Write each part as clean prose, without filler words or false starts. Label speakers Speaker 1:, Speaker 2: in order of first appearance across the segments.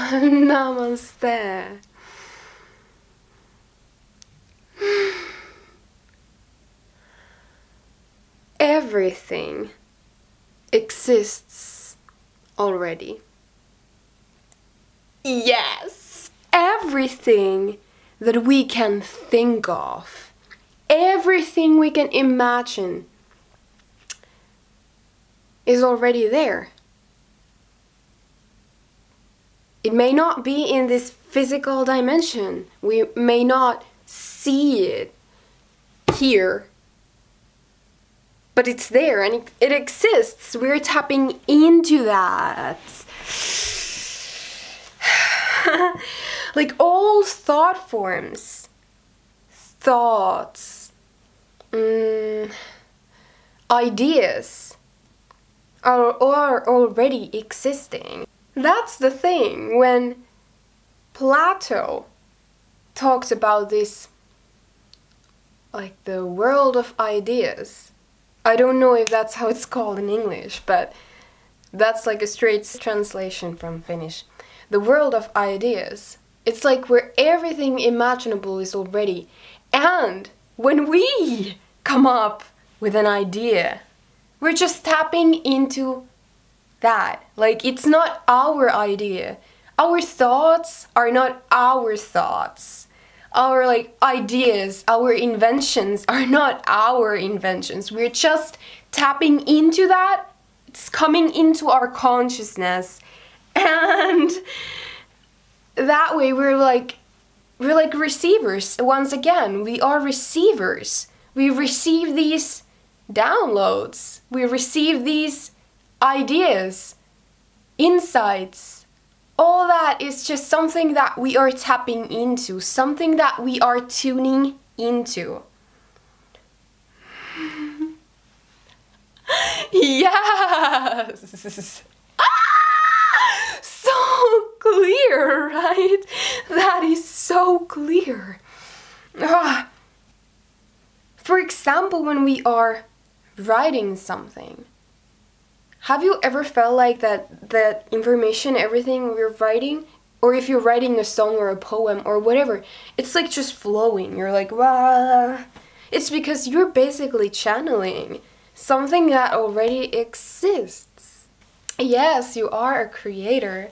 Speaker 1: Namaste. Everything exists already. Yes! Everything that we can think of, everything we can imagine is already there. It may not be in this physical dimension. We may not see it here, but it's there and it exists. We're tapping into that. Like all thought forms, thoughts, ideas are already existing. That's the thing. When Plato talks about this, like the world of ideas, I don't know if that's how it's called in English, but that's like a straight translation from Finnish. The world of ideas. It's like where everything imaginable is already. And when we come up with an idea, we're just tapping into that. Like, it's not our idea. Our thoughts are not our thoughts. Our like ideas, our inventions are not our inventions. We're just tapping into that. It's coming into our consciousness. And that way we're like receivers. Once again, we are receivers. We receive these downloads. We receive these ideas, insights. All that is just something that we are tapping into, something that we are tuning into. Yes! So clear, right? That is so clear. For example, when we are writing something, have you ever felt like that information, everything we're writing, or if you're writing a song or a poem or whatever, it's like just flowing. You're like, wow. It's because you're basically channeling something that already exists. Yes, you are a creator,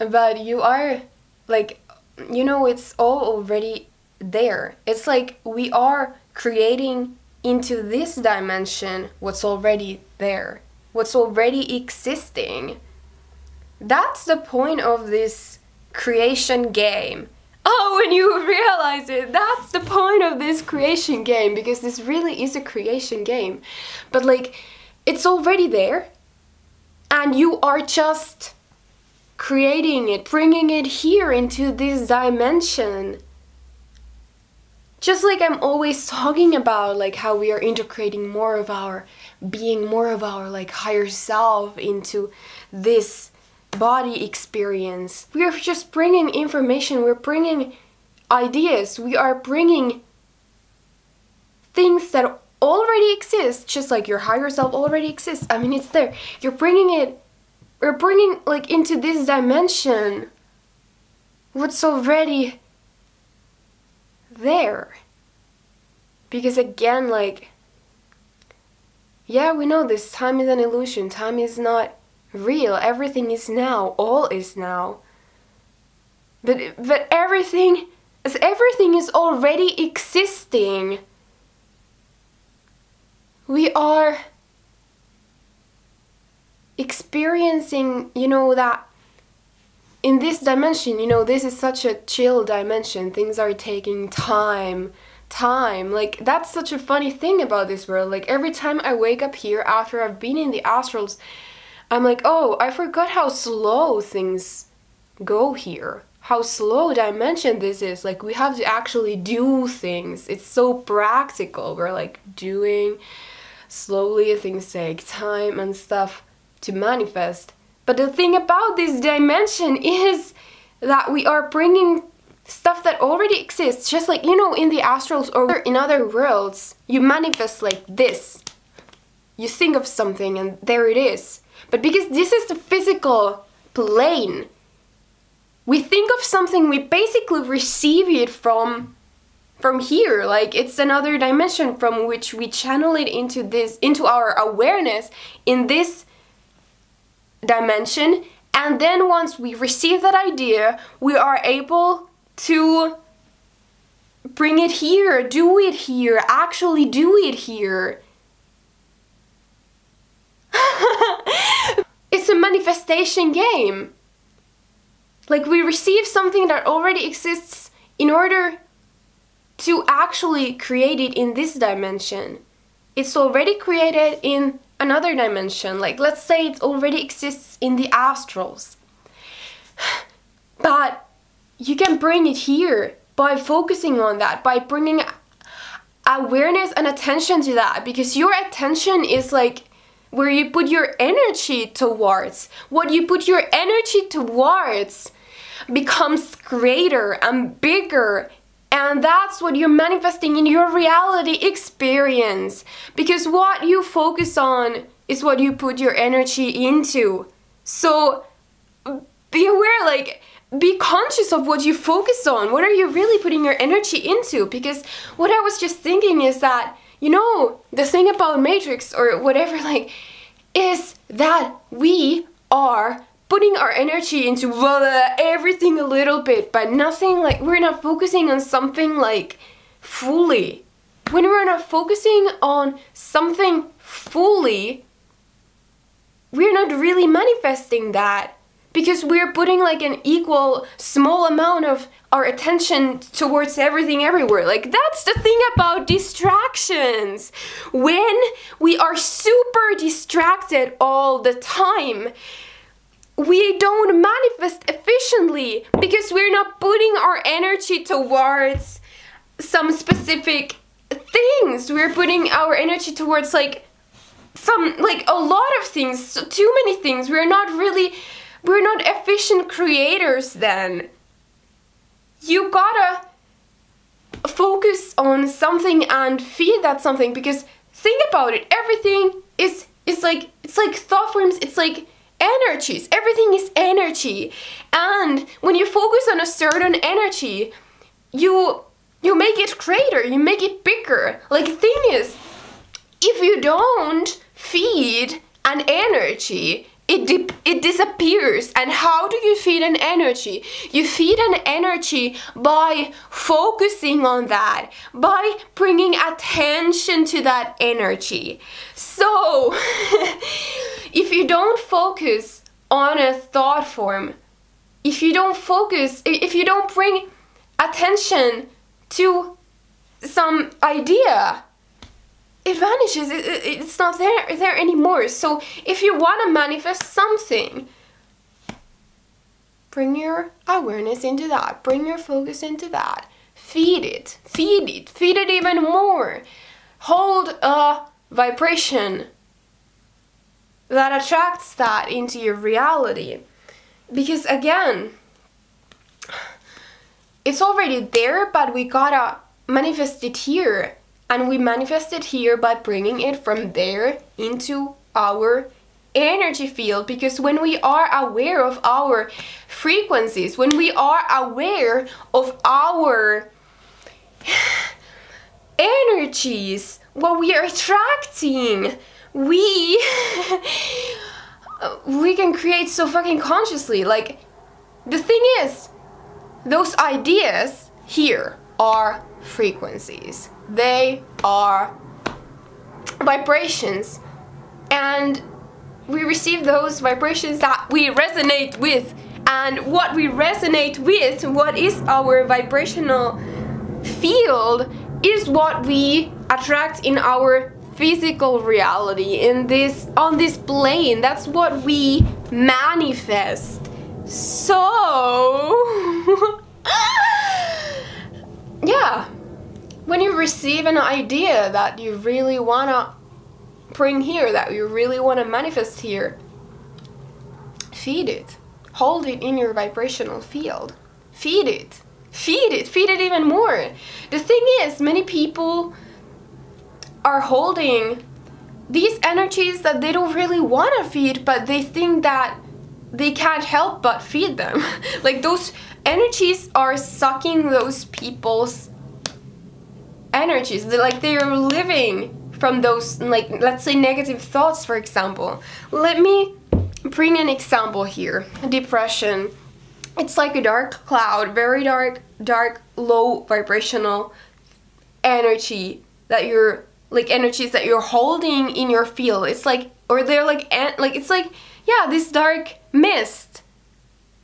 Speaker 1: but you are like, you know, it's all already there. It's like we are creating into this dimension what's already there, what's already existing. That's the point of this creation game. Oh, when you realize it, that's the point of this creation game, because this really is a creation game. But like, it's already there, and you are just creating it, bringing it here into this dimension. Just like I'm always talking about, like how we are integrating more of our being, more of our like higher self into this body experience. We are just bringing information, we're bringing ideas, we are bringing things that already exist, just like your higher self already exists. I mean, it's there. You're bringing it, we're bringing like into this dimension what's already there. Because again, like, yeah, we know this, time is an illusion, time is not real, everything is now, all is now. But everything is already existing. We are experiencing, you know, that in this dimension, you know, this is such a chill dimension. Things are taking time. Like, that's such a funny thing about this world. Like, every time I wake up here after I've been in the astrals, I'm like, oh, I forgot how slow things go here. How slow dimension this is. Like, we have to actually do things. It's so practical. We're like doing slowly, things take time and stuff to manifest. But the thing about this dimension is that we are bringing stuff that already exists. Just like, you know, in the astrals or in other worlds, you manifest like this. You think of something and there it is. But because this is the physical plane, we think of something, we basically receive it from here. Like, it's another dimension from which we channel it into our awareness in this dimension. And then once we receive that idea, we are able to bring it here, do it here, actually do it here. It's a manifestation game. Like, we receive something that already exists in order to actually create it in this dimension. It's already created in another dimension. Like, let's say it already exists in the astrals. But you can bring it here by focusing on that, by bringing awareness and attention to that, because your attention is like where you put your energy towards. What you put your energy towards becomes greater and bigger, and that's what you're manifesting in your reality experience, because what you focus on is what you put your energy into. So be aware, like, be conscious of what you focus on. What are you really putting your energy into? Because what I was just thinking is that, you know, the thing about Matrix or whatever, like, is that we are putting our energy into everything a little bit, but nothing, like, we're not focusing on something like fully. When we're not focusing on something fully, we're not really manifesting that, because we're putting like an equal small amount of our attention towards everything everywhere. Like, that's the thing about distractions. When we are super distracted all the time, we don't manifest efficiently, because we're not putting our energy towards some specific things. We're putting our energy towards like a lot of things, so too many things. We're not efficient creators then. You gotta focus on something and feed that something, because think about it, everything is like, it's like thought forms, it's like energies, everything is energy. And when you focus on a certain energy, you make it greater, you make it bigger. Like, the thing is, if you don't feed an energy, it disappears. And how do you feed an energy? You feed an energy by focusing on that, by bringing attention to that energy. So if you don't focus on a thought form, if you don't bring attention to some idea, it vanishes. It's not there anymore. So if you want to manifest something, bring your awareness into that, bring your focus into that, feed it even more. Hold a vibration that attracts that into your reality, because again, it's already there, but we gotta manifest it here. And we manifest it here by bringing it from there into our energy field. Because when we are aware of our frequencies, when we are aware of our energies, what we are attracting, we can create so fucking consciously. Like, the thing is, those ideas here are frequencies. They are vibrations, and we receive those vibrations that we resonate with. And what we resonate with, what is our vibrational field, is what we attract in our physical reality, on this plane. That's what we manifest. So yeah, when you receive an idea that you really wanna bring here, that you really wanna manifest here, feed it. Hold it in your vibrational field. Feed it. Feed it even more. The thing is, many people are holding these energies that they don't really want to feed, but they think that they can't help but feed them. Like those energies are sucking those people's energies. They're living from those, like, let's say negative thoughts, for example. Let me bring an example here. Depression. It's like a dark cloud, very dark, low vibrational energy that you're, like, energies that you're holding in your field. It's like, or they're like it's like, yeah, this dark mist.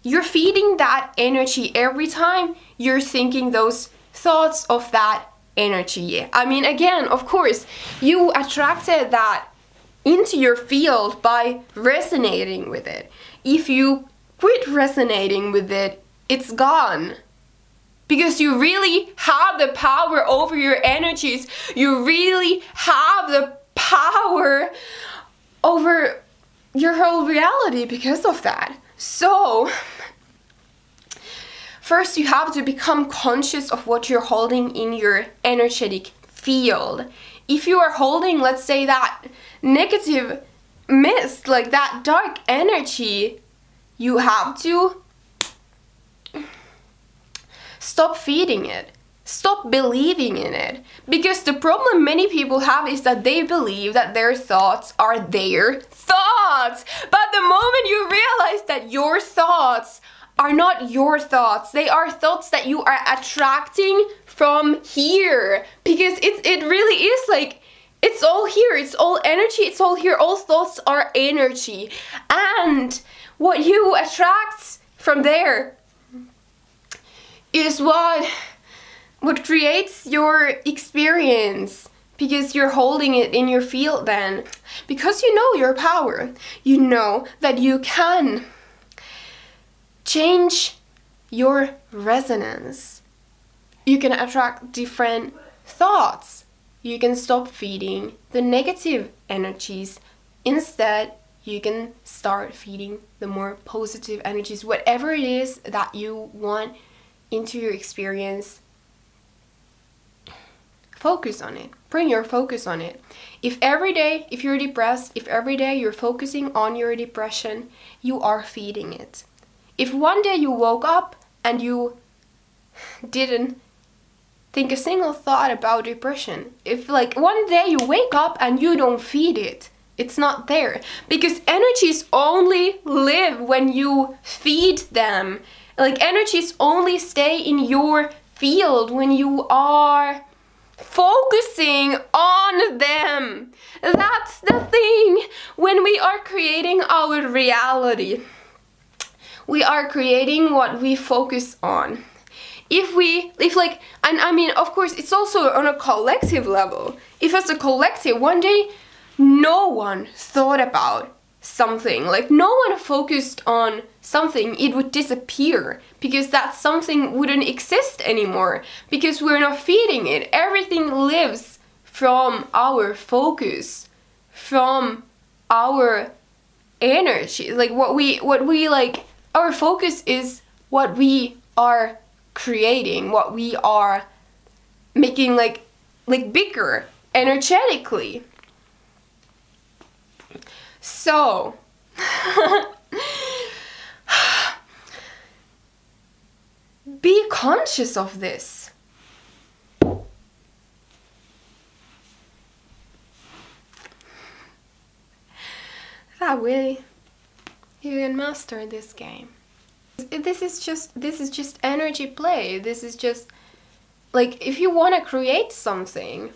Speaker 1: You're feeding that energy every time you're thinking those thoughts of that energy. I mean, again, of course, you attracted that into your field by resonating with it. If you quit resonating with it, it's gone. Because you really have the power over your energies. You really have the power over your whole reality because of that. So, first you have to become conscious of what you're holding in your energetic field. If you are holding, let's say, that negative mist, like that dark energy, you have to stop feeding it. Stop believing in it. Because the problem many people have is that they believe that their thoughts are their thoughts. But the moment you realize that your thoughts are not your thoughts, they are thoughts that you are attracting from here. Because it really is like, it's all here, it's all energy, it's all here, all thoughts are energy. And what you attract from there is what creates your experience, because you're holding it in your field then. Because you know your power. You know that you can change your resonance. You can attract different thoughts. You can stop feeding the negative energies. Instead, you can start feeding the more positive energies. Whatever it is that you want into your experience, focus on it. Bring your focus on it. If every day, if you're depressed, if every day you're focusing on your depression, you are feeding it. If one day you woke up and you didn't think a single thought about depression, if like one day you wake up and you don't feed it, it's not there. Because energies only live when you feed them. Like energies only stay in your field when you are focusing on them. That's the thing. When we are creating our reality, we are creating what we focus on. And I mean, of course, it's also on a collective level. If as a collective, one day, no one thought about something, like no one focused on something, it would disappear, because that something wouldn't exist anymore, because we're not feeding it. Everything lives from our focus, from our energy. Like what we like, our focus is what we are creating, what we are making like bigger energetically. So be conscious of this. That way you can master this game. This is just energy play. This is just like, if you want to create something,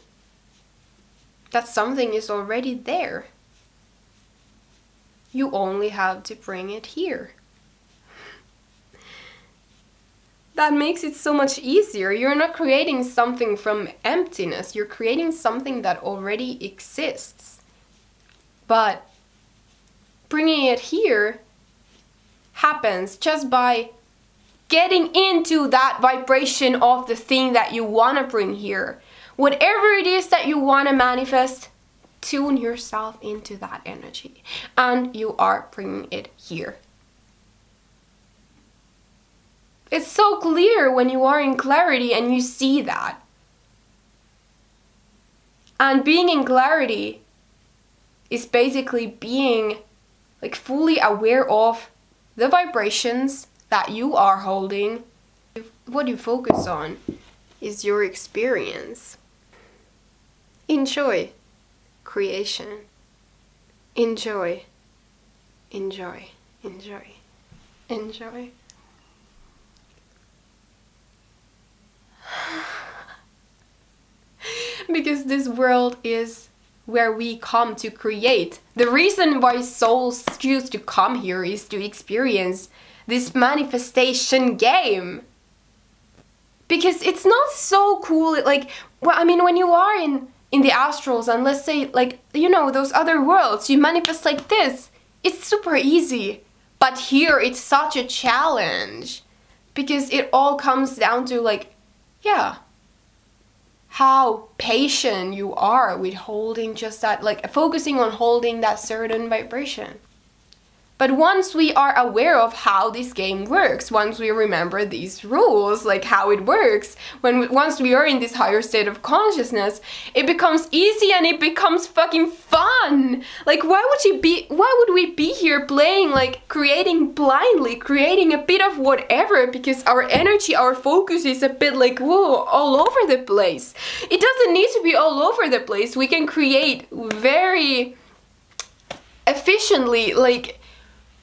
Speaker 1: that something is already there. You only have to bring it here. That makes it so much easier. You're not creating something from emptiness. You're creating something that already exists. But bringing it here happens just by getting into that vibration of the thing that you want to bring here. Whatever it is that you want to manifest, tune yourself into that energy, and you are bringing it here. It's so clear when you are in clarity and you see that. And being in clarity is basically being like fully aware of the vibrations that you are holding, what you focus on is your experience. Enjoy creation. Enjoy, enjoy, enjoy, enjoy. Because this world is where we come to create. The reason why souls choose to come here is to experience this manifestation game. Because it's not so cool, like, well, I mean, when you are in the astrals, and let's say, like, you know, those other worlds, you manifest like this, it's super easy. But here, it's such a challenge. Because it all comes down to, like, yeah, how patient you are with holding just that, like, focusing on holding that certain vibration. But once we are aware of how this game works, once we remember these rules, like how it works, once we are in this higher state of consciousness, it becomes easy and it becomes fucking fun. Like, why would we be here playing, like, creating blindly, creating a bit of whatever, because our energy, our focus is a bit like, whoa, all over the place. It doesn't need to be all over the place. We can create very efficiently, like,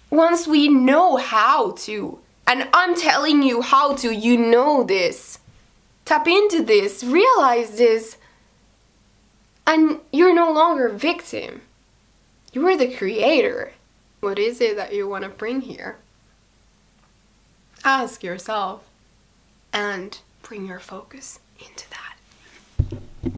Speaker 1: once we know how to. And I'm telling you how to, you know this. Tap into this, realize this, and you're no longer a victim. You are the creator. What is it that you want to bring here? Ask yourself and bring your focus into that.